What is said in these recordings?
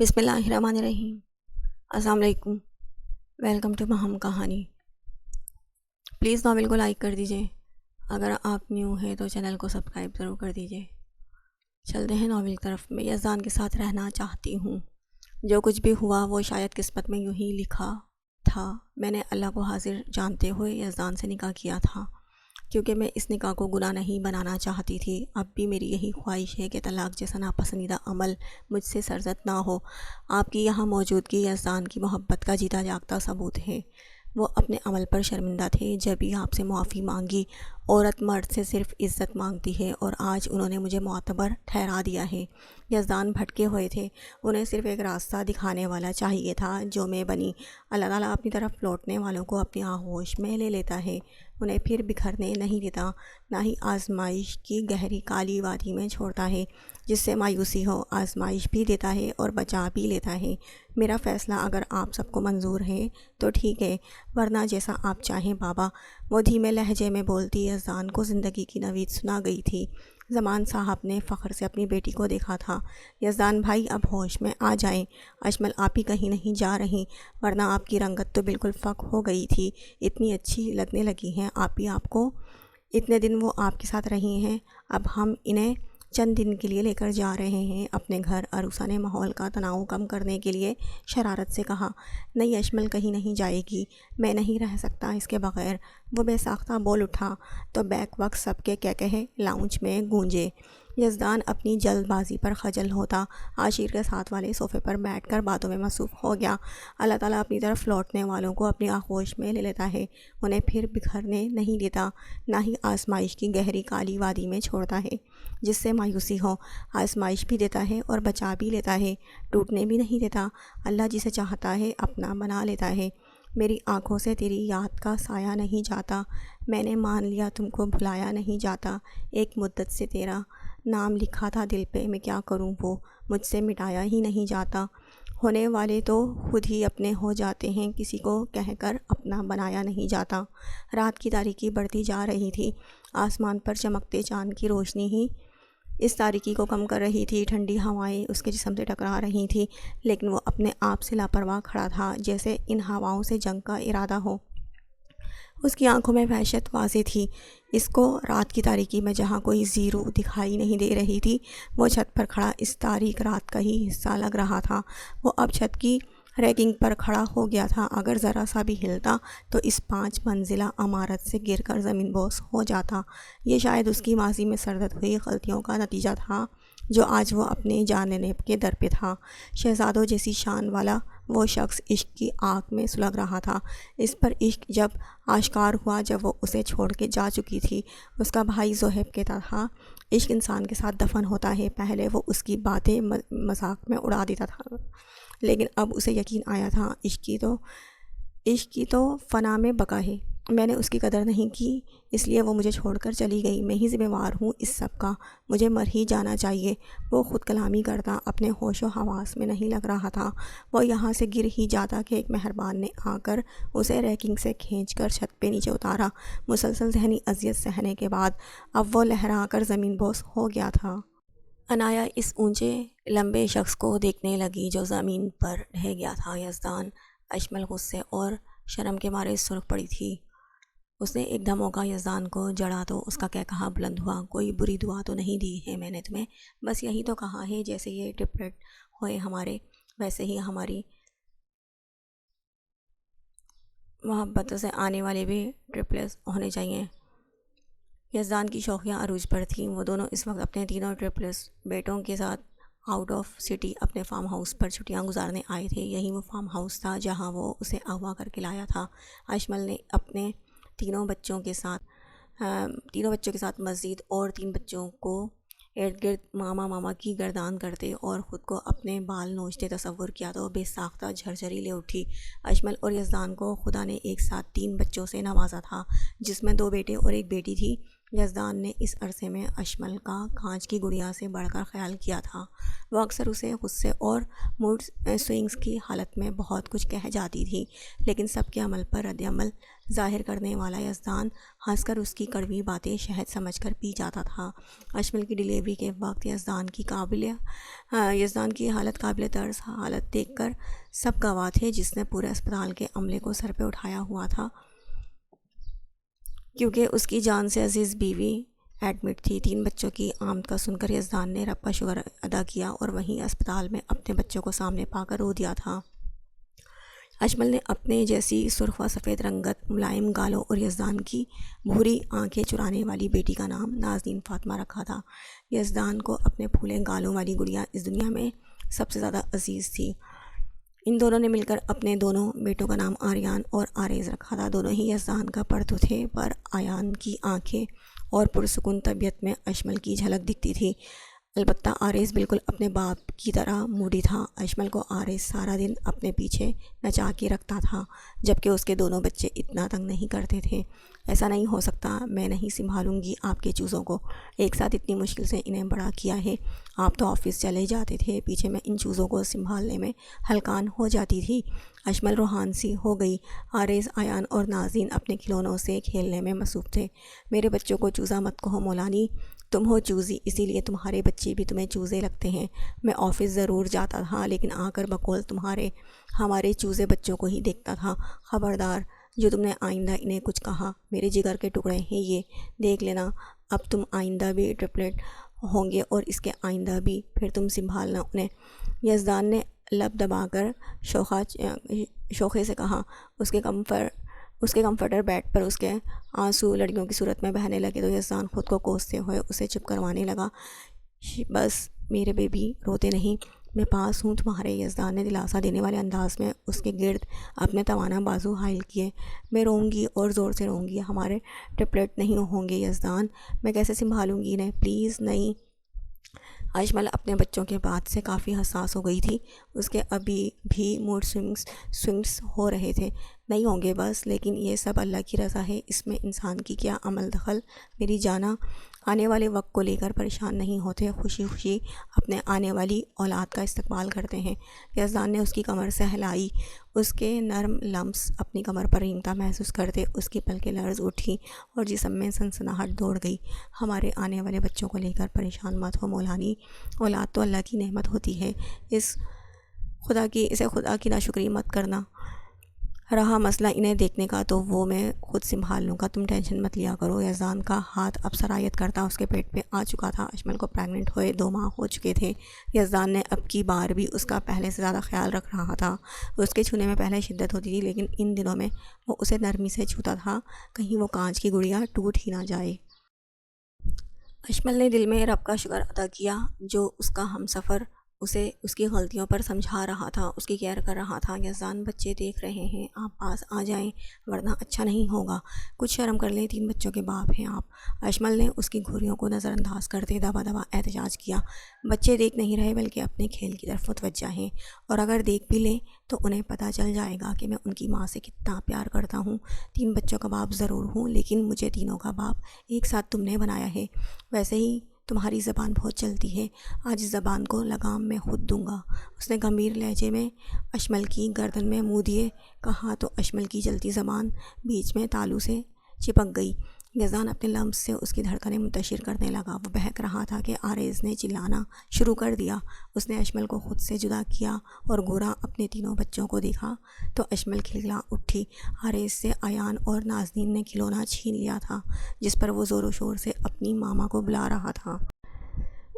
بسم اللہ الرحمن الرحیم۔ السلام علیکم، ویلکم ٹو مہم کہانی۔ پلیز ناول کو لائک کر دیجئے، اگر آپ نیو ہیں تو چینل کو سبسکرائب ضرور کر دیجئے۔ چلتے ہیں ناول کی طرف۔ میں یزدان کے ساتھ رہنا چاہتی ہوں۔ جو کچھ بھی ہوا وہ شاید قسمت میں یوں ہی لکھا تھا۔ میں نے اللہ کو حاضر جانتے ہوئے یزدان سے نکاح کیا تھا، کیونکہ میں اس نکاح کو گناہ نہیں بنانا چاہتی تھی۔ اب بھی میری یہی خواہش ہے کہ طلاق جیسا ناپسندیدہ عمل مجھ سے سرزد نہ ہو۔ آپ کی یہاں موجودگی یزدان کی محبت کا جیتا جاگتا ثبوت ہے۔ وہ اپنے عمل پر شرمندہ تھے۔ جب بھی آپ سے معافی مانگی، عورت مرد سے صرف عزت مانگتی ہے، اور آج انہوں نے مجھے معتبر ٹھہرا دیا ہے۔ یزدان بھٹکے ہوئے تھے، انہیں صرف ایک راستہ دکھانے والا چاہیے تھا، جو میں بنی۔ اللہ تعالیٰ اپنی طرف لوٹنے والوں کو اپنی آغوش میں لے لیتا ہے، انہیں پھر بکھرنے نہیں دیتا، نہ ہی آزمائش کی گہری کالی وادی میں چھوڑتا ہے جس سے مایوسی ہو۔ آزمائش بھی دیتا ہے اور بچا بھی لیتا ہے۔ میرا فیصلہ اگر آپ سب کو منظور ہے تو ٹھیک ہے، ورنہ جیسا آپ چاہیں بابا۔ وہ دھیمے لہجے میں بولتی یزدان کو زندگی کی نوید سنا گئی تھی۔ زمان صاحب نے فخر سے اپنی بیٹی کو دیکھا تھا۔ یزدان بھائی اب ہوش میں آ جائیں، اشمل آپ ہی کہیں نہیں جا رہی، ورنہ آپ کی رنگت تو بالکل فک ہو گئی تھی، اتنی اچھی لگنے لگی ہیں آپ ہی آپ کو۔ اتنے دن وہ آپ کے ساتھ رہی ہیں، اب ہم انہیں چند دن کے لیے لے کر جا رہے ہیں اپنے گھر۔ عروسہ نے ماحول کا تناؤ کم کرنے کے لیے شرارت سے کہا۔ نہیں، اشمل کہیں نہیں جائے گی، میں نہیں رہ سکتا اس کے بغیر۔ وہ بے ساختہ بول اٹھا تو بیک وقت سب کے کہے لاؤنج میں گونجے۔ یزدان اپنی جلد بازی پر خجل ہوتا عاشر کے ساتھ والے صوفے پر بیٹھ کر باتوں میں مصروف ہو گیا۔ اللہ تعالیٰ اپنی طرف لوٹنے والوں کو اپنی آغوش میں لے لیتا ہے، انہیں پھر بکھرنے نہیں دیتا، نہ ہی آزمائش کی گہری کالی وادی میں چھوڑتا ہے جس سے مایوسی ہو۔ آزمائش بھی دیتا ہے اور بچا بھی لیتا ہے، ٹوٹنے بھی نہیں دیتا۔ اللہ جسے چاہتا ہے اپنا بنا لیتا ہے۔ میری آنکھوں سے تیری یاد کا سایہ نہیں جاتا، میں نے مان لیا تم کو بھلایا نہیں جاتا۔ ایک مدت سے تیرا نام لکھا تھا دل پہ، میں کیا کروں وہ مجھ سے مٹایا ہی نہیں جاتا۔ ہونے والے تو خود ہی اپنے ہو جاتے ہیں، کسی کو کہہ کر اپنا بنایا نہیں جاتا۔ رات کی تاریکی بڑھتی جا رہی تھی، آسمان پر چمکتے چاند کی روشنی ہی اس تاریکی کو کم کر رہی تھی۔ ٹھنڈی ہوائیں اس کے جسم سے ٹکرا رہی تھیں، لیکن وہ اپنے آپ سے لاپرواہ کھڑا تھا، جیسے ان ہواؤں سے جنگ کا ارادہ ہو۔ اس کی آنکھوں میں وحشت واضح تھی۔ اس کو رات کی تاریکی میں جہاں کوئی زیرو دکھائی نہیں دے رہی تھی، وہ چھت پر کھڑا اس تاریک رات کا ہی حصہ لگ رہا تھا۔ وہ اب چھت کی ریگنگ پر کھڑا ہو گیا تھا، اگر ذرا سا بھی ہلتا تو اس 5 منزلہ عمارت سے گر کر زمین بوس ہو جاتا۔ یہ شاید اس کی ماضی میں سرزد ہوئی غلطیوں کا نتیجہ تھا، جو آج وہ اپنے جان لینے کے در پہ تھا۔ شہزادوں جیسی شان والا وہ شخص عشق کی آگ میں سلگ رہا تھا۔ اس پر عشق جب آشکار ہوا، جب وہ اسے چھوڑ کے جا چکی تھی۔ اس کا بھائی زحیب کہتا تھا، عشق انسان کے ساتھ دفن ہوتا ہے۔ پہلے وہ اس کی باتیں مذاق میں اڑا دیتا تھا، لیکن اب اسے یقین آیا تھا، عشق کی تو فنا میں بقا ہے۔ میں نے اس کی قدر نہیں کی، اس لیے وہ مجھے چھوڑ کر چلی گئی۔ میں ہی ذمہ وار ہوں اس سب کا، مجھے مر ہی جانا چاہیے۔ وہ خود کلامی کرتا، اپنے ہوش و حواس میں نہیں لگ رہا تھا۔ وہ یہاں سے گر ہی جاتا کہ ایک مہربان نے آ کر اسے ریکنگ سے کھینچ کر چھت پہ نیچے اتارا۔ مسلسل ذہنی اذیت سہنے کے بعد اب وہ لہرا کر زمین بوس ہو گیا تھا۔ عنایا اس اونچے لمبے شخص کو دیکھنے لگی جو زمین پر ڈھہ گیا تھا۔ یزدان اشمل غصے اور شرم کے مارے سرخ پڑی تھی۔ اس نے ایک دم موقع یزدان کو جڑا تو اس کا کہا بلند ہوا، کوئی بری دعا تو نہیں دی ہے میں نے تمہیں، بس یہی تو کہا ہے جیسے یہ ٹرپلٹ ہوئے ہمارے، ویسے ہی ہماری محبت سے آنے والے بھی ٹرپلس ہونے چاہیے۔ یزدان کی شوخیاں عروج پر تھیں۔ وہ دونوں اس وقت اپنے تینوں ٹرپلس بیٹوں کے ساتھ آؤٹ آف سٹی اپنے فارم ہاؤس پر چھٹیاں گزارنے آئے تھے۔ یہی وہ فارم ہاؤس تھا جہاں وہ اسے اغوا کر کے لایا تھا۔ اشمل نے اپنے تینوں بچوں کے ساتھ مسجد اور 3 بچوں کو ارد گرد ماما کی گردان کرتے اور خود کو اپنے بال نوچتے تصور کیا تو بے ساختہ جھرجھری لے اٹھی۔ اشمل اور یزدان کو خدا نے ایک ساتھ 3 بچوں سے نوازا تھا، جس میں 2 بیٹے اور 1 بیٹی تھی۔ یزدان نے اس عرصے میں اشمل کا کانچ کی گڑیا سے بڑھ کر خیال کیا تھا۔ وہ اکثر اسے غصے اور موڈ سوئنگز کی حالت میں بہت کچھ کہہ جاتی تھی، لیکن سب کے عمل پر رد عمل ظاہر کرنے والا یزدان ہنس کر اس کی کڑوی باتیں شہد سمجھ کر پی جاتا تھا۔ اشمل کی ڈلیوری کے وقت یزدان کی حالت قابل طرز حالت دیکھ کر سب گواہ تھے، جس نے پورے اسپتال کے عملے کو سر پہ اٹھایا ہوا تھا، کیونکہ اس کی جان سے عزیز بیوی ایڈمٹ تھی۔ 3 بچوں کی آمد کا سن کر یزدان نے رب کا شکر ادا کیا اور وہیں اسپتال میں اپنے بچوں کو سامنے پا کر رو دیا تھا۔ اشمل نے اپنے جیسی سرخ و سفید رنگت، ملائم گالوں اور یزدان کی بھوری آنکھیں چرانے والی بیٹی کا نام نازنین فاطمہ رکھا تھا۔ یزدان کو اپنے پھولے گالوں والی گڑیا اس دنیا میں سب سے زیادہ عزیز تھی۔ ان دونوں نے مل کر اپنے دونوں بیٹوں کا نام آریان اور آریز رکھا تھا۔ دونوں ہی یزدان کا پرتو تھے، پر آریان کی آنکھیں اور پرسکون طبیعت میں اشمل کی جھلک دکھتی تھی۔ البتہ آریز بالکل اپنے باپ کی طرح موڈی تھا۔ اشمل کو آریز سارا دن اپنے پیچھے نچا کے رکھتا تھا، جبکہ اس کے دونوں بچے اتنا تنگ نہیں کرتے تھے۔ ایسا نہیں ہو سکتا، میں نہیں سنبھالوں گی آپ کے چوزوں کو، ایک ساتھ اتنی مشکل سے انہیں بڑا کیا ہے، آپ تو آفس چلے جاتے تھے، پیچھے میں ان چوزوں کو سنبھالنے میں ہلکان ہو جاتی تھی۔ اشمل روحان سی ہو گئی۔ آریز، آیان اور نازنین اپنے کھلونوں سے کھیلنے میں مصروف تھے۔ میرے بچوں کو چوزا مت کہو مولانی، تم ہو چوزی، اسی لیے تمہارے بچے بھی تمہیں چوزے لگتے ہیں۔ میں آفس ضرور جاتا تھا، لیکن آ کر بقول تمہارے ہمارے چوزے بچوں کو ہی دیکھتا تھا۔ خبردار، جو تم نے آئندہ انہیں کچھ کہا، میرے جگر کے ٹکڑے ہیں یہ، دیکھ لینا اب تم آئندہ بھی ٹرپلٹ ہوں گے اور اس کے آئندہ بھی، پھر تم سنبھالنا انہیں۔ یزدان نے لب دبا کر شوخے سے کہا۔ اس کے کمفرٹر بیڈ پر اس کے آنسو لڑکیوں کی صورت میں بہنے لگے تو یزدان خود کو کوستے ہوئے اسے چپ کروانے لگا۔ بس میرے بیبی، روتے نہیں، میں پاس ہوں تمہارے۔ یزدان نے دلاسا دینے والے انداز میں اس کے گرد اپنے توانا بازو حائل کیے۔ میں روں گی اور زور سے روں گی، ہمارے ٹرپلٹ نہیں ہوں گے یزدان، میں کیسے سنبھالوں گی انہیں، پلیز نہیں۔ اشمل اپنے بچوں کے بات سے کافی حساس ہو گئی تھی۔ اس کے ابھی بھی موڈ سوئنگز ہو رہے تھے۔ نہیں ہوں گے بس، لیکن یہ سب اللہ کی رضا ہے، اس میں انسان کی کیا عمل دخل۔ میری جانا آنے والے وقت کو لے کر پریشان نہیں ہوتے، خوشی خوشی اپنے آنے والی اولاد کا استقبال کرتے ہیں۔ یزدان نے اس کی کمر سہلائی، اس کے نرم لمس اپنی کمر پر رینگتا محسوس کرتے اس کی پلکیں لرز اٹھی اور جسم میں سنسناہٹ دوڑ گئی۔ ہمارے آنے والے بچوں کو لے کر پریشان مت ہو مولانی، اولاد تو اللہ کی نعمت ہوتی ہے، اسے خدا کی ناشکری مت کرنا۔ رہا مسئلہ انہیں دیکھنے کا تو وہ میں خود سنبھال لوں گا، تم ٹینشن مت لیا کرو۔ یزدان کا ہاتھ اب سرایت کرتا اس کے پیٹ پہ آ چکا تھا۔ اشمل کو پریگننٹ ہوئے 2 ماہ ہو چکے تھے۔ یزدان نے اب کی بار بھی اس کا پہلے سے زیادہ خیال رکھ رہا تھا۔ اس کے چھونے میں پہلے شدت ہوتی تھی، لیکن ان دنوں میں وہ اسے نرمی سے چھوتا تھا، کہیں وہ کانچ کی گڑیا ٹوٹ ہی نہ جائے۔ اشمل نے دل میں رب کا شکر ادا کیا، جو اس کا ہمسفر اسے اس کی غلطیوں پر سمجھا رہا تھا، اس کی کیئر کر رہا تھا۔ یزدان، بچے دیکھ رہے ہیں، آپ پاس آ جائیں ورنہ اچھا نہیں ہوگا، کچھ شرم کر لیں، 3 بچوں کے باپ ہیں آپ۔ اشمل نے اس کی گھوریوں کو نظر انداز کرتے دبا دبا احتجاج کیا۔ بچے دیکھ نہیں رہے بلکہ اپنے کھیل کی طرف متوجہ ہیں، اور اگر دیکھ بھی لیں تو انہیں پتہ چل جائے گا کہ میں ان کی ماں سے کتنا پیار کرتا ہوں۔ 3 بچوں کا باپ ضرور ہوں، لیکن مجھے تینوں کا باپ ایک ساتھ تم نے بنایا ہے۔ ویسے ہی تمہاری زبان بہت چلتی ہے، آج اس زبان کو لگام میں خود دوں گا۔ اس نے گمبھیر لہجے میں اشمل کی گردن میں منہ دیے کہا تو اشمل کی چلتی زبان بیچ میں تالو سے چپک گئی۔ یزدان اپنے لمس سے اس کی دھڑکنیں منتشر کرنے لگا۔ وہ بہک رہا تھا کہ آریز نے چلانا شروع کر دیا۔ اس نے اشمل کو خود سے جدا کیا اور گورا اپنے تینوں بچوں کو دیکھا تو اشمل کھلکھلا اٹھی۔ آریز سے آیان اور نازنین نے کھلونا چھین لیا تھا، جس پر وہ زور و شور سے اپنی ماما کو بلا رہا تھا۔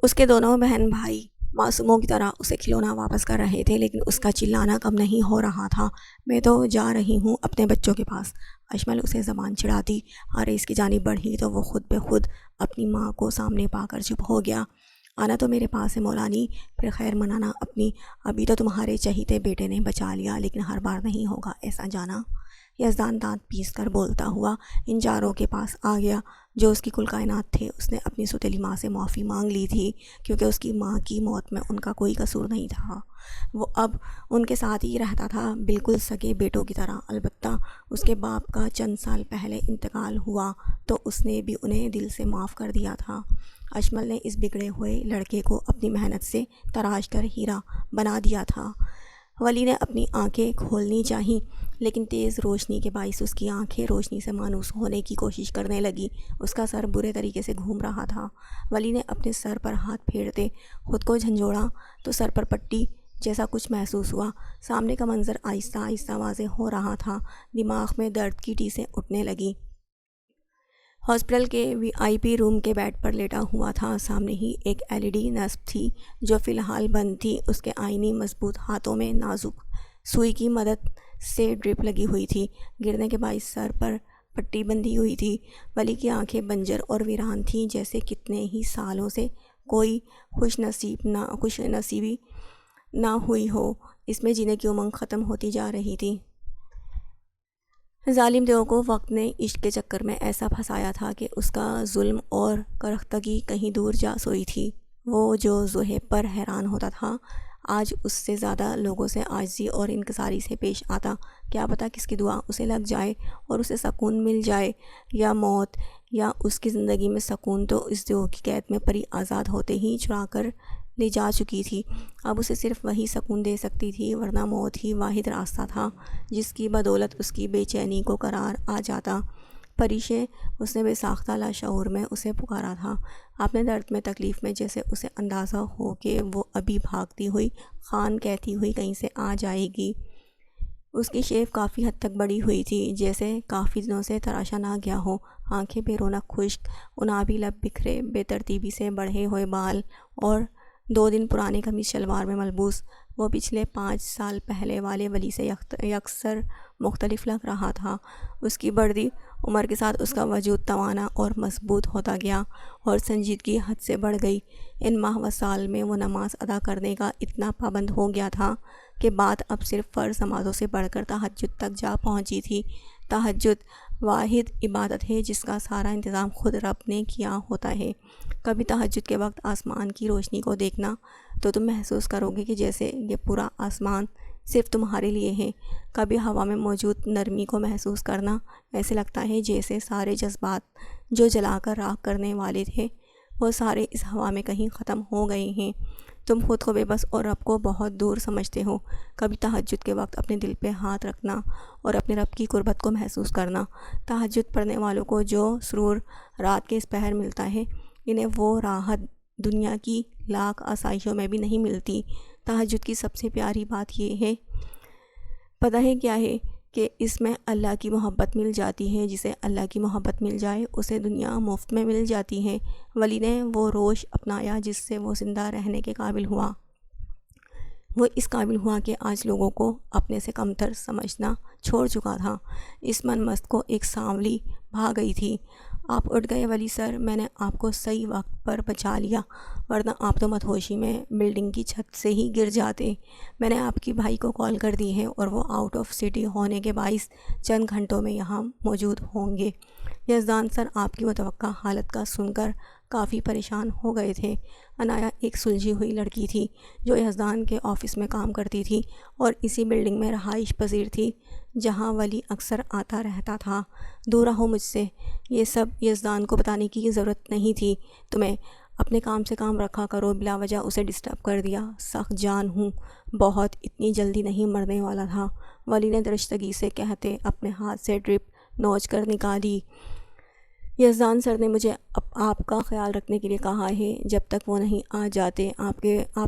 اس کے دونوں بہن بھائی معصوموں کی طرح اسے کھلونا واپس کر رہے تھے، لیکن اس کا چلانا کم نہیں ہو رہا تھا۔ میں تو جا رہی ہوں اپنے بچوں کے پاس۔ اشمل اسے زبان چڑھاتی آریز کی جانب بڑھی تو وہ خود بے خود اپنی ماں کو سامنے پا کر چپ ہو گیا۔ آنا تو میرے پاس ہے مولانی، پھر خیر منانا اپنی، ابھی تو تمہارے چہیتے بیٹے نے بچا لیا، لیکن ہر بار نہیں ہوگا ایسا جانا۔ یزدان دانت پیس کر بولتا ہوا ان چاروں کے پاس آ گیا جو اس کی کل کائنات تھے۔ اس نے اپنی ستیلی ماں سے معافی مانگ لی تھی کیونکہ اس کی ماں کی موت میں ان کا کوئی قصور نہیں تھا۔ وہ اب ان کے ساتھ ہی رہتا تھا، بالکل سگے بیٹوں کی طرح۔ البتہ اس کے باپ کا چند سال پہلے انتقال ہوا تو اس نے بھی انہیں دل سے معاف کر دیا تھا۔ اشمل نے اس بگڑے ہوئے لڑکے کو اپنی محنت سے تراش کر ہیرا بنا دیا تھا۔ ولی نے اپنی آنکھیں کھولنی چاہیں لیکن تیز روشنی کے باعث اس کی آنکھیں روشنی سے مانوس ہونے کی کوشش کرنے لگی۔ اس کا سر برے طریقے سے گھوم رہا تھا۔ ولی نے اپنے سر پر ہاتھ پھیرتے خود کو جھنجھوڑا تو سر پر پٹی جیسا کچھ محسوس ہوا۔ سامنے کا منظر آہستہ آہستہ واضح ہو رہا تھا۔ دماغ میں درد کی ٹیسیں اٹھنے لگیں۔ ہاسپٹل کے VIP روم کے بیڈ پر لیٹا ہوا تھا۔ سامنے ہی ایک LED نصب تھی جو فی الحال بند تھی۔ اس کے آئینی مضبوط ہاتھوں میں نازک سوئی کی مدد سے ڈرپ لگی ہوئی تھی۔ گرنے کے باعث سر پر پٹی بندھی ہوئی تھی۔ ولی کی آنکھیں بنجر اور ویران تھیں، جیسے کتنے ہی سالوں سے کوئی خوش نصیبی نہ ہوئی ہو۔ اس میں جینے کی امنگ ختم ہوتی جا رہی تھی۔ ظالم دیو کو وقت نے عشق کے چکر میں ایسا پھنسایا تھا کہ اس کا ظلم اور کرختگی کہیں دور جا سوئی تھی۔ وہ جو ذوحب پر حیران ہوتا تھا آج اس سے زیادہ لوگوں سے عاجزی اور انکساری سے پیش آتا۔ کیا پتہ کس کی دعا اسے لگ جائے اور اسے سکون مل جائے، یا موت، یا اس کی زندگی میں سکون تو اس دیو کی قید میں پری آزاد ہوتے ہی چرا کر لے جا چکی تھی۔ اب اسے صرف وہی سکون دے سکتی تھی، ورنہ موت ہی واحد راستہ تھا جس کی بدولت اس کی بے چینی کو قرار آ جاتا۔ پریشے اس نے بے ساختہ لاشعور میں اسے پکارا تھا، اپنے درد میں تکلیف میں، جیسے اسے اندازہ ہو کہ وہ ابھی بھاگتی ہوئی خان کہتی ہوئی کہیں سے آ جائے گی۔ اس کی شیو کافی حد تک بڑی ہوئی تھی، جیسے کافی دنوں سے تراشا نہ گیا ہو۔ آنکھیں بے رونق خشک، انابی لب بکھرے، بے ترتیبی سے بڑھے ہوئے بال اور 2 دن پرانی قمیص شلوار میں ملبوس۔ وہ پچھلے 5 سال پہلے والے ولی سے یکسر مختلف لگ رہا تھا۔ اس کی بڑھتی عمر کے ساتھ اس کا وجود توانا اور مضبوط ہوتا گیا اور سنجیدگی حد سے بڑھ گئی۔ ان ماہ و سال میں وہ نماز ادا کرنے کا اتنا پابند ہو گیا تھا کہ بات اب صرف فرض نمازوں سے بڑھ کر تہجد تک جا پہنچی تھی۔ تہجد واحد عبادت ہے جس کا سارا انتظام خود رب نے کیا ہوتا ہے۔ کبھی تہجد کے وقت آسمان کی روشنی کو دیکھنا تو تم محسوس کرو گے کہ جیسے یہ پورا آسمان صرف تمہارے لیے ہے۔ کبھی ہوا میں موجود نرمی کو محسوس کرنا، ایسے لگتا ہے جیسے سارے جذبات جو جلا کر راکھ کرنے والے تھے وہ سارے اس ہوا میں کہیں ختم ہو گئے ہیں۔ تم خود کو بے بس اور رب کو بہت دور سمجھتے ہو۔ کبھی تہجد کے وقت اپنے دل پہ ہاتھ رکھنا اور اپنے رب کی قربت کو محسوس کرنا۔ تہجد پڑھنے والوں کو جو سرور رات کے اس پہر ملتا ہے، انہیں وہ راحت دنیا کی لاکھ آسائشوں میں بھی نہیں ملتی۔ تہجد کی سب سے پیاری بات یہ ہے، پتہ ہے کیا ہے، کہ اس میں اللہ کی محبت مل جاتی ہے۔ جسے اللہ کی محبت مل جائے اسے دنیا مفت میں مل جاتی ہے۔ ولی نے وہ روش اپنایا جس سے وہ زندہ رہنے کے قابل ہوا۔ وہ اس قابل ہوا کہ آج لوگوں کو اپنے سے کمتر سمجھنا چھوڑ چکا تھا۔ اس من مست کو ایک سانولی بھا گئی تھی۔ آپ اٹھ گئے ولی سر، میں نے آپ کو صحیح وقت پر بچا لیا، ورنہ آپ تو مدہوشی میں بلڈنگ کی چھت سے ہی گر جاتے۔ میں نے آپ کی بھائی کو کال کر دی ہے اور وہ آؤٹ آف سٹی ہونے کے باعث چند گھنٹوں میں یہاں موجود ہوں گے۔ یزدان سر آپ کی متوقع حالت کا سن کر کافی پریشان ہو گئے تھے۔ عنایا ایک سلجھی ہوئی لڑکی تھی جو یزدان کے آفس میں کام کرتی تھی اور اسی بلڈنگ میں رہائش پذیر تھی جہاں ولی اکثر آتا رہتا تھا۔ دور رہو مجھ سے، یہ سب یزدان کو بتانے کی ضرورت نہیں تھی تمہیں۔ اپنے کام سے کام رکھا کرو۔ بلا وجہ اسے ڈسٹرب کر دیا، سخت جان ہوں، بہت اتنی جلدی نہیں مرنے والا تھا، ولی نے درشتگی سے کہتے اپنے ہاتھ سے ڈرپ نوچ کر نکالی۔ یزدان سر نے مجھے آپ کا خیال رکھنے کے لیے کہا ہے جب تک وہ نہیں آ جاتے۔ آپ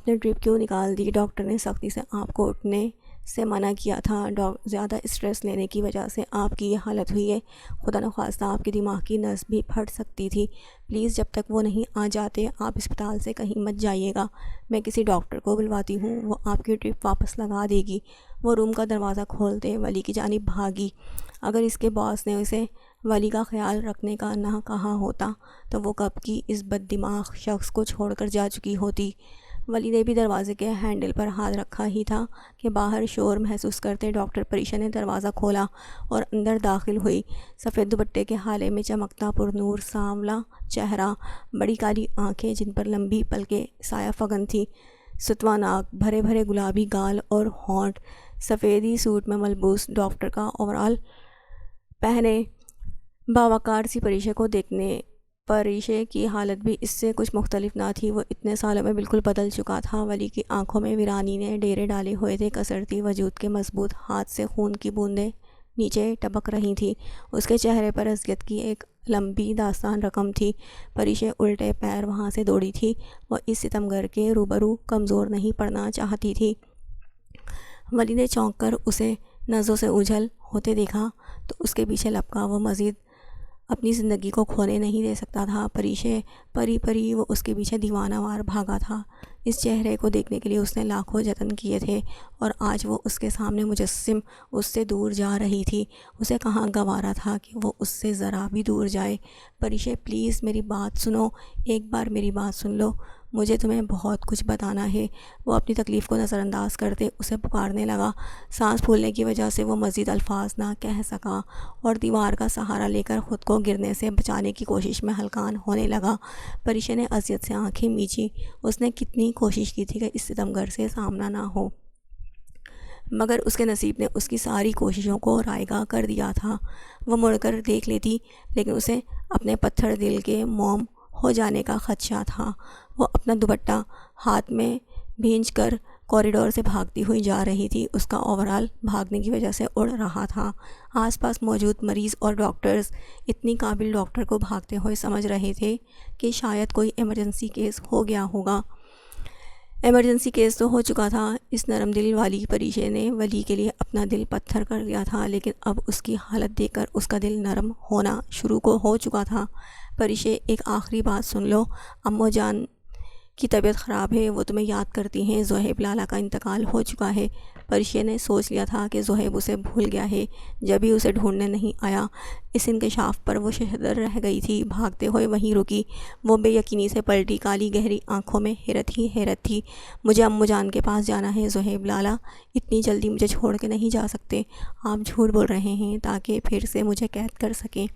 نے ڈرپ کیوں نکال دی؟ ڈاکٹر نے سختی سے آپ کو اٹھنے سے منع کیا تھا۔ زیادہ اسٹریس لینے کی وجہ سے آپ کی یہ حالت ہوئی ہے۔ خدا نخواستہ آپ کے دماغ کی نس بھی پھٹ سکتی تھی۔ پلیز جب تک وہ نہیں آ جاتے آپ اسپتال سے کہیں مت جائیے گا۔ میں کسی ڈاکٹر کو بلواتی ہوں، وہ آپ کی ڈرپ واپس لگا دے گی۔ وہ روم کا دروازہ کھولتے ولی کی جانب بھاگی۔ اگر اس کے باس نے اسے ولی کا خیال رکھنے کا نہ کہا ہوتا تو وہ کب کی اس بد دماغ شخص کو چھوڑ کر جا چکی ہوتی۔ ولی نے بھی دروازے کے ہینڈل پر ہاتھ رکھا ہی تھا کہ باہر شور محسوس کرتے ڈاکٹر پریشا نے دروازہ کھولا اور اندر داخل ہوئی۔ سفید دوپٹے کے حالے میں چمکتا پر نور سانولا چہرہ، بڑی کالی آنکھیں جن پر لمبی پلکیں سایہ فگن تھی، ستوا ناک، بھرے بھرے گلابی گال اور ہونٹ، سفیدی سوٹ میں ملبوس ڈاکٹر کا اوورال پہنے باوقار سی پریشا کو دیکھنے پریشے کی حالت بھی اس سے کچھ مختلف نہ تھی۔ وہ اتنے سالوں میں بالکل بدل چکا تھا۔ ولی کی آنکھوں میں ویرانی نے ڈیرے ڈالے ہوئے تھے، کسرتی وجود کے مضبوط ہاتھ سے خون کی بوندیں نیچے ٹپک رہی تھیں۔ اس کے چہرے پر اذیت کی ایک لمبی داستان رقم تھی۔ پریشا الٹے پیر وہاں سے دوڑی تھی۔ وہ اس ستمگر کے روبرو کمزور نہیں پڑنا چاہتی تھی۔ ولی نے چونک کر اسے نظروں سے اوجھل ہوتے دیکھا تو اس کے پیچھے لپکا۔ وہ مزید اپنی زندگی کو کھونے نہیں دے سکتا تھا۔ پریشا پری پری وہ اس کے پیچھے دیوانہ وار بھاگا تھا۔ اس چہرے کو دیکھنے کے لیے اس نے لاکھوں جتن کیے تھے اور آج وہ اس کے سامنے مجسم اس سے دور جا رہی تھی۔ اسے کہاں گوارا تھا کہ وہ اس سے ذرا بھی دور جائے۔ پریشا پلیز میری بات سنو، ایک بار میری بات سن لو، مجھے تمہیں بہت کچھ بتانا ہے۔ وہ اپنی تکلیف کو نظر انداز کرتے اسے پکارنے لگا۔ سانس پھولنے کی وجہ سے وہ مزید الفاظ نہ کہہ سکا اور دیوار کا سہارا لے کر خود کو گرنے سے بچانے کی کوشش میں ہلکان ہونے لگا۔ پریشا نے اذیت سے آنکھیں میچی۔ اس نے کتنی کوشش کی تھی کہ اس ستمگر سے سامنا نہ ہو، مگر اس کے نصیب نے اس کی ساری کوششوں کو رائگاں کر دیا تھا۔ وہ مڑ کر دیکھ لیتی لیکن اسے اپنے پتھر دل کے موم ہو جانے کا خدشہ تھا۔ وہ اپنا دوپٹہ ہاتھ میں بھینج کر کوریڈور سے بھاگتی ہوئی جا رہی تھی۔ اس کا اوورال بھاگنے کی وجہ سے اڑ رہا تھا۔ آس پاس موجود مریض اور ڈاکٹرز اتنی قابل ڈاکٹر کو بھاگتے ہوئے سمجھ رہے تھے کہ شاید کوئی ایمرجنسی کیس ہو گیا ہوگا۔ ایمرجنسی کیس تو ہو چکا تھا۔ اس نرم دل والی پریشا نے ولی کے لیے اپنا دل پتھر کر دیا تھا، لیکن اب اس کی حالت دیکھ کر اس کا دل نرم ہونا شروع ہو چکا تھا۔ پریشا ایک آخری بات سن لو، اماں جان کی طبیعت خراب ہے، وہ تمہیں یاد کرتی ہیں۔ زہیب لالا کا انتقال ہو چکا ہے۔ پریشا نے سوچ لیا تھا کہ زہیب اسے بھول گیا ہے، جب ہی اسے ڈھونڈنے نہیں آیا۔ اس انکشاف پر وہ شہدر رہ گئی تھی، بھاگتے ہوئے وہیں رکی۔ وہ بے یقینی سے پلٹی، کالی گہری آنکھوں میں حیرت ہی حیرت تھی۔ مجھے اماں جان کے پاس جانا ہے زہیب لالا، اتنی جلدی مجھے چھوڑ کے نہیں جا سکتے۔ آپ جھوٹ بول رہے ہیں تاکہ پھر سے مجھے قید کر سکیں۔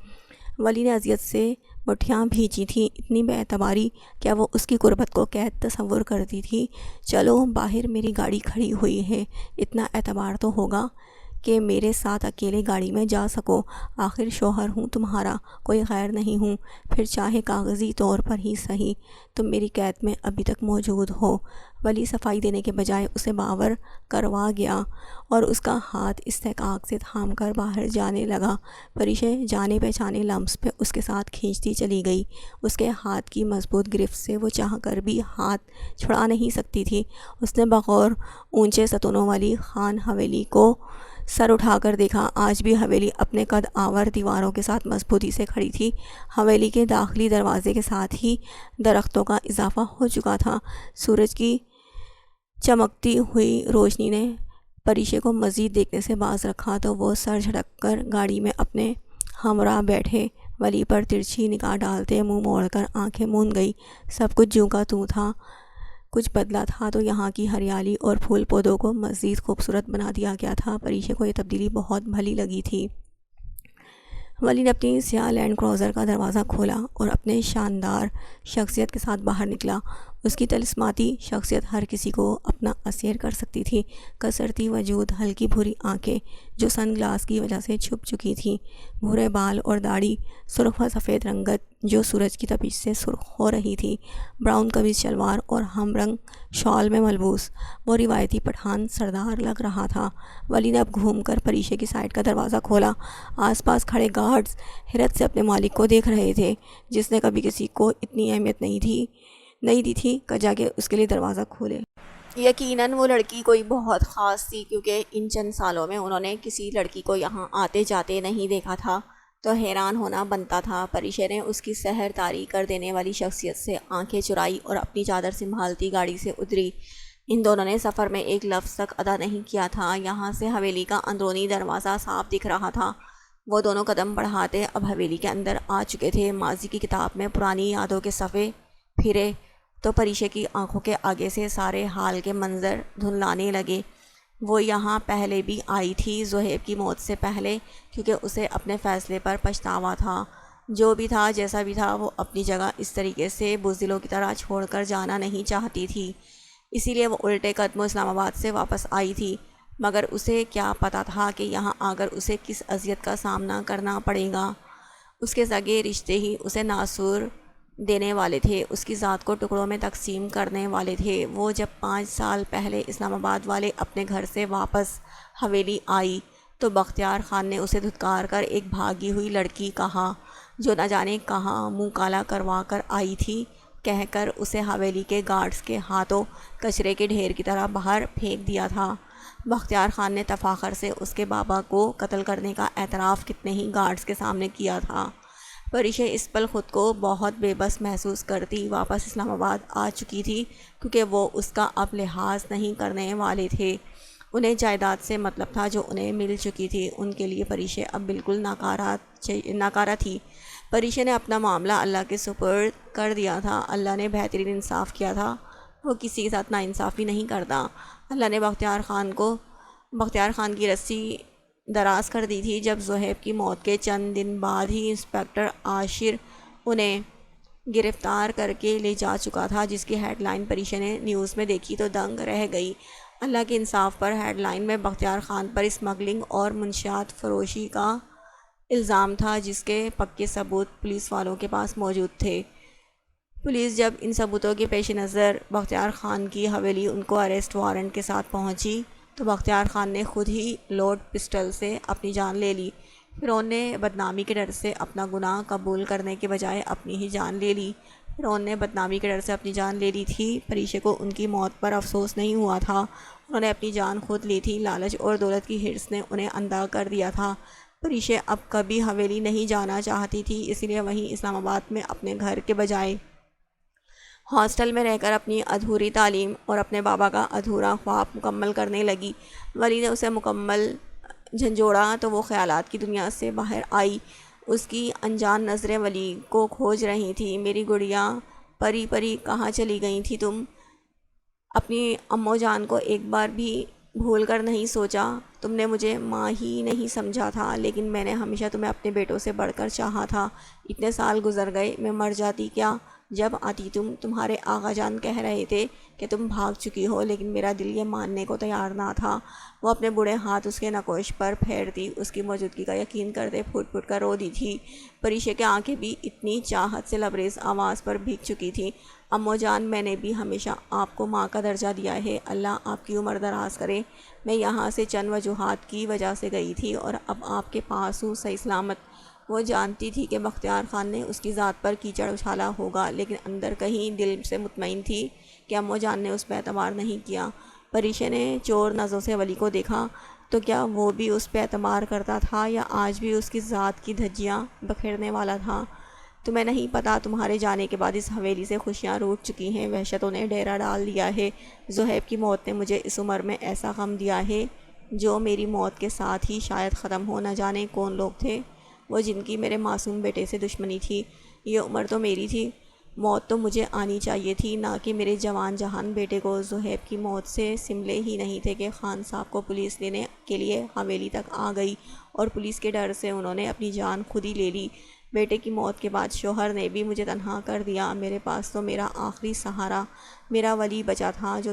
ولی نے اذیت سے مٹھیاں بھینچی تھیں۔ اتنی بے اعتباری، کیا وہ اس کی قربت کو قید تصور کرتی تھی؟ چلو باہر میری گاڑی کھڑی ہوئی ہے، اتنا اعتبار تو ہوگا کہ میرے ساتھ اکیلے گاڑی میں جا سکو۔ آخر شوہر ہوں تمہارا، کوئی غیر نہیں ہوں۔ پھر چاہے کاغذی طور پر ہی صحیح، تم میری قید میں ابھی تک موجود ہو۔ ولی صفائی دینے کے بجائے اسے باور کروا گیا اور اس کا ہاتھ استحقاق سے تھام کر باہر جانے لگا۔ پریشا جانے پہچانے لمس پہ اس کے ساتھ کھینچتی چلی گئی۔ اس کے ہاتھ کی مضبوط گرفت سے وہ چاہ کر بھی ہاتھ چھڑا نہیں سکتی تھی۔ اس نے بغور اونچے ستونوں والی خان حویلی کو سر اٹھا کر دیکھا۔ آج بھی حویلی اپنے قد آور دیواروں کے ساتھ مضبوطی سے کھڑی تھی۔ حویلی کے داخلی دروازے کے ساتھ ہی درختوں کا اضافہ ہو چکا تھا۔ سورج کی چمکتی ہوئی روشنی نے پریشا کو مزید دیکھنے سے باز رکھا تو وہ سر جھٹک کر گاڑی میں اپنے ہمراہ بیٹھے۔ ولی پر ترچھی نگاہ ڈالتے منہ موڑ کر آنکھیں موند گئی۔ سب کچھ جوں کا توں تھا، کچھ بدلا تھا تو یہاں کی ہریالی اور پھول پودوں کو مزید خوبصورت بنا دیا گیا تھا۔ پریشا کو یہ تبدیلی بہت بھلی لگی تھی۔ ولی نے اپنی سیاہ لینڈ کروزر کا دروازہ کھولا اور اپنے شاندار شخصیت کے ساتھ باہر نکلا۔ اس کی طلسماتی شخصیت ہر کسی کو اپنا اسیر کر سکتی تھی۔ کسرتی وجود، ہلکی بھوری آنکھیں جو سن گلاس کی وجہ سے چھپ چکی تھیں، بھورے بال اور داڑھی، سرخ و سفید رنگت جو سورج کی تپش سے سرخ ہو رہی تھی، براؤن قمیض شلوار اور ہم رنگ شال میں ملبوس، وہ روایتی پٹھان سردار لگ رہا تھا۔ ولی نے اب گھوم کر پریشا کی سائڈ کا دروازہ کھولا۔ آس پاس کھڑے گارڈز حیرت سے اپنے مالک کو دیکھ رہے تھے، جس نے کبھی کسی کو اتنی اہمیت نہیں دی تھی کہ جا کے اس کے لیے دروازہ کھولے۔ یقیناً وہ لڑکی کوئی بہت خاص تھی، کیونکہ ان چند سالوں میں انہوں نے کسی لڑکی کو یہاں آتے جاتے نہیں دیکھا تھا، تو حیران ہونا بنتا تھا۔ پریشا نے اس کی سحر طاری کر دینے والی شخصیت سے آنکھیں چرائی اور اپنی چادر سنبھالتی گاڑی سے اتری۔ ان دونوں نے سفر میں ایک لفظ تک ادا نہیں کیا تھا۔ یہاں سے حویلی کا اندرونی دروازہ صاف دکھ رہا تھا۔ وہ دونوں قدم بڑھاتے اب حویلی کے اندر آ چکے تھے۔ ماضی کی کتاب میں پرانی یادوں کے صفحے پھرے تو پریشے کی آنکھوں کے آگے سے سارے حال کے منظر دھندلانے لگے۔ وہ یہاں پہلے بھی آئی تھی زہیب کی موت سے پہلے، کیونکہ اسے اپنے فیصلے پر پچھتاوا تھا۔ جو بھی تھا جیسا بھی تھا، وہ اپنی جگہ اس طریقے سے بزدلوں کی طرح چھوڑ کر جانا نہیں چاہتی تھی، اسی لیے وہ الٹے قدموں اسلام آباد سے واپس آئی تھی۔ مگر اسے کیا پتہ تھا کہ یہاں آ کر اسے کس اذیت کا سامنا کرنا پڑے گا۔ اس کے سگے رشتے ہی اسے ناسور دینے والے تھے، اس کی ذات کو ٹکڑوں میں تقسیم کرنے والے تھے۔ وہ جب 5 سال پہلے اسلام آباد والے اپنے گھر سے واپس حویلی آئی تو بختیار خان نے اسے دھتکار کر ایک بھاگی ہوئی لڑکی کہا، جو نہ جانے کہاں منہ کالا کروا کر آئی تھی، کہہ کر اسے حویلی کے گارڈز کے ہاتھوں کچرے کے ڈھیر کی طرح باہر پھینک دیا تھا۔ بختیار خان نے تفاخر سے اس کے بابا کو قتل کرنے کا اعتراف کتنے ہی گارڈز کے سامنے کیا تھا۔ پریشے اس پل خود کو بہت بے بس محسوس کرتی واپس اسلام آباد آ چکی تھی، کیونکہ وہ اس کا اب لحاظ نہیں کرنے والے تھے۔ انہیں جائیداد سے مطلب تھا جو انہیں مل چکی تھی، ان کے لیے پریشے اب بالکل ناکارہ تھی۔ پریشے نے اپنا معاملہ اللہ کے سپرد کر دیا تھا۔ اللہ نے بہترین انصاف کیا تھا، وہ کسی کے ساتھ ناانصافی نہیں کرتا۔ اللہ نے بختیار خان کی رسی دراز کر دی تھی جب زہیب کی موت کے چند دن بعد ہی انسپکٹر عاشر انہیں گرفتار کر کے لے جا چکا تھا، جس کی ہیڈ لائن پریشے نے نیوز میں دیکھی تو دنگ رہ گئی۔ اللہ کے انصاف پر ہیڈ لائن میں بختیار خان پر اسمگلنگ اور منشیات فروشی کا الزام تھا، جس کے پکے ثبوت پولیس والوں کے پاس موجود تھے۔ پولیس جب ان ثبوتوں کے پیش نظر بختیار خان کی حویلی ان کو اریسٹ وارنٹ کے ساتھ پہنچی تو بختیار خان نے خود ہی لوڈ پسٹل سے اپنی جان لے لی۔ فرعون نے بدنامی کے ڈر سے اپنا گناہ قبول کرنے کے بجائے اپنی ہی جان لے لی۔ فرعون نے بدنامی کے ڈر سے اپنی جان لے لی تھی، پریشے کو ان کی موت پر افسوس نہیں ہوا تھا، انہوں نے اپنی جان خود لی تھی۔ لالچ اور دولت کی ہرس نے انہیں اندھا کر دیا تھا۔ پریشے اب کبھی حویلی نہیں جانا چاہتی تھی، اس لیے وہیں اسلام آباد میں اپنے گھر کے بجائے ہاسٹل میں رہ کر اپنی ادھوری تعلیم اور اپنے بابا کا ادھورا خواب مکمل کرنے لگی۔ ولی نے اسے مکمل جھنجھوڑا تو وہ خیالات کی دنیا سے باہر آئی۔ اس کی انجان نظریں ولی کو کھوج رہی تھیں۔ میری گڑیا، پری پری کہاں چلی گئی تھی تم؟ اپنی امو جان کو ایک بار بھی بھول کر نہیں سوچا؟ تم نے مجھے ماں ہی نہیں سمجھا تھا، لیکن میں نے ہمیشہ تمہیں اپنے بیٹوں سے بڑھ کر چاہا تھا۔ اتنے سال گزر گئے، میں مر جاتی کیا؟ جب آتی تمہارے آغا جان کہہ رہے تھے کہ تم بھاگ چکی ہو، لیکن میرا دل یہ ماننے کو تیار نہ تھا۔ وہ اپنے بوڑھے ہاتھ اس کے نکوش پر پھیرتی، اس کی موجودگی کا یقین کرتے پھوٹ پھوٹ کر رو دی تھی۔ پریشے کی آنکھیں بھی اتنی چاہت سے لبریز آواز پر بھیگ چکی تھیں۔ امو جان، میں نے بھی ہمیشہ آپ کو ماں کا درجہ دیا ہے، اللہ آپ کی عمر دراز کرے۔ میں یہاں سے چند وجوہات کی وجہ سے گئی تھی اور اب آپ کے پاس ہوں صحیح سلامت۔ وہ جانتی تھی کہ بختیار خان نے اس کی ذات پر کیچڑ اچھالا ہوگا، لیکن اندر کہیں دل سے مطمئن تھی کہ امو جان نے اس پہ اعتبار نہیں کیا۔ پریشے نے چور نظروں سے ولی کو دیکھا تو کیا وہ بھی اس پہ اعتبار کرتا تھا یا آج بھی اس کی ذات کی دھجیاں بکھیرنے والا تھا؟ تمہیں نہیں پتہ، تمہارے جانے کے بعد اس حویلی سے خوشیاں روٹ چکی ہیں، وحشتوں نے ڈیرا ڈال دیا ہے۔ زہیب کی موت نے مجھے اس عمر میں ایسا غم دیا ہے جو میری موت کے ساتھ ہی شاید ختم ہو۔ نہ جانے کون لوگ تھے وہ جن کی میرے معصوم بیٹے سے دشمنی تھی۔ یہ عمر تو میری تھی، موت تو مجھے آنی چاہیے تھی، نہ کہ میرے جوان جہان بیٹے کو۔ زہیب کی موت سے سملے ہی نہیں تھے کہ خان صاحب کو پولیس لینے کے لیے حویلی تک آ گئی اور پولیس کے ڈر سے انہوں نے اپنی جان خود ہی لے لی۔ بیٹے کی موت کے بعد شوہر نے بھی مجھے تنہا کر دیا۔ میرے پاس تو میرا آخری سہارا میرا ولی بچا تھا، جو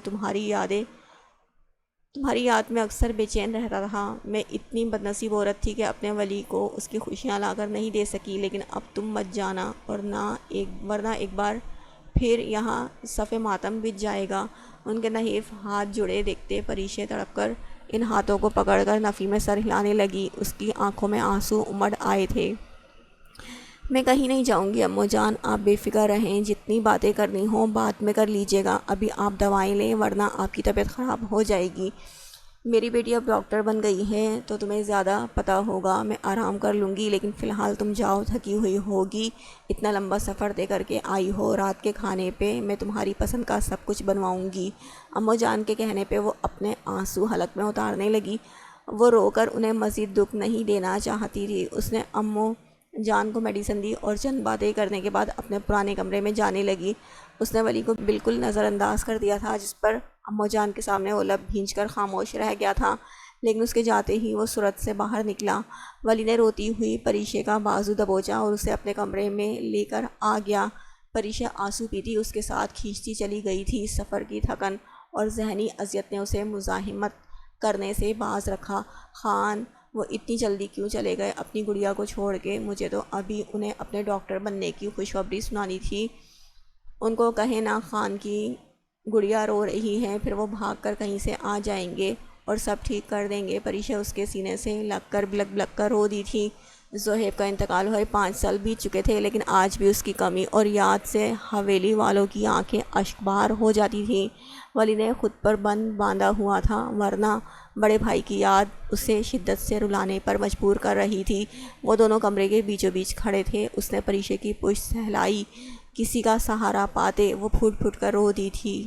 تمہاری یاد میں اکثر بے چین رہتا تھا۔ میں اتنی بدنصیب عورت تھی کہ اپنے ولی کو اس کی خوشیاں لا کر نہیں دے سکی، لیکن اب تم مت جانا ورنہ ایک بار پھر یہاں صف ماتم بچ جائے گا۔ ان کے نحیف ہاتھ جڑے دیکھتے پریشے تڑپ کر ان ہاتھوں کو پکڑ کر نفی میں سر ہلانے لگی۔ اس کی آنکھوں میں آنسو امڑ آئے تھے۔ میں کہیں نہیں جاؤں گی امو جان، آپ بے فکر رہیں، جتنی باتیں کرنی ہوں بعد میں کر لیجیے گا، ابھی آپ دوائیں لیں ورنہ آپ کی طبیعت خراب ہو جائے گی۔ میری بیٹی اب ڈاکٹر بن گئی ہے تو تمہیں زیادہ پتہ ہوگا، میں آرام کر لوں گی، لیکن فی الحال تم جاؤ، تھکی ہوئی ہوگی، اتنا لمبا سفر طے کر کے آئی ہو، رات کے کھانے پہ میں تمہاری پسند کا سب کچھ بنواؤں گی۔ امو جان کے کہنے پہ وہ اپنے آنسو حلق میں اتارنے لگی۔ وہ رو کر انہیں مزید دکھ نہیں دینا چاہتی تھی۔ اس نے امو جان کو میڈیسن دی اور چند باتیں کرنے کے بعد اپنے پرانے کمرے میں جانے لگی۔ اس نے ولی کو بالکل نظر انداز کر دیا تھا، جس پر اماں جان کے سامنے وہ لب بھینچ کر خاموش رہ گیا تھا، لیکن اس کے جاتے ہی وہ صورت سے باہر نکلا۔ ولی نے روتی ہوئی پریشے کا بازو دبوچا اور اسے اپنے کمرے میں لے کر آ گیا۔ پریشا آنسو پیتی اس کے ساتھ کھینچتی چلی گئی تھی۔ سفر کی تھکن اور ذہنی اذیت نے اسے مزاحمت کرنے سے باز رکھا۔ خان، وہ اتنی جلدی کیوں چلے گئے اپنی گڑیا کو چھوڑ کے؟ مجھے تو ابھی انہیں اپنے ڈاکٹر بننے کی خوشخبری سنانی تھی۔ ان کو کہیں نا خان کی گڑیا رو رہی ہے، پھر وہ بھاگ کر کہیں سے آ جائیں گے اور سب ٹھیک کر دیں گے۔ پریشا اس کے سینے سے لگ کر بلک بلک کر رو دی تھی۔ زہیب کا انتقال ہوئے 5 سال بیت چکے تھے، لیکن آج بھی اس کی کمی اور یاد سے حویلی والوں کی آنکھیں اشک بار ہو جاتی تھیں۔ ولی نے خود پر بند باندھا ہوا تھا، ورنہ بڑے بھائی کی یاد اسے شدت سے رلانے پر مجبور کر رہی تھی۔ وہ دونوں کمرے کے بیچوں بیچ کھڑے تھے۔ اس نے پریشا کی پشت سہلائی، کسی کا سہارا پاتے وہ پھوٹ پھوٹ کر رو دی تھی۔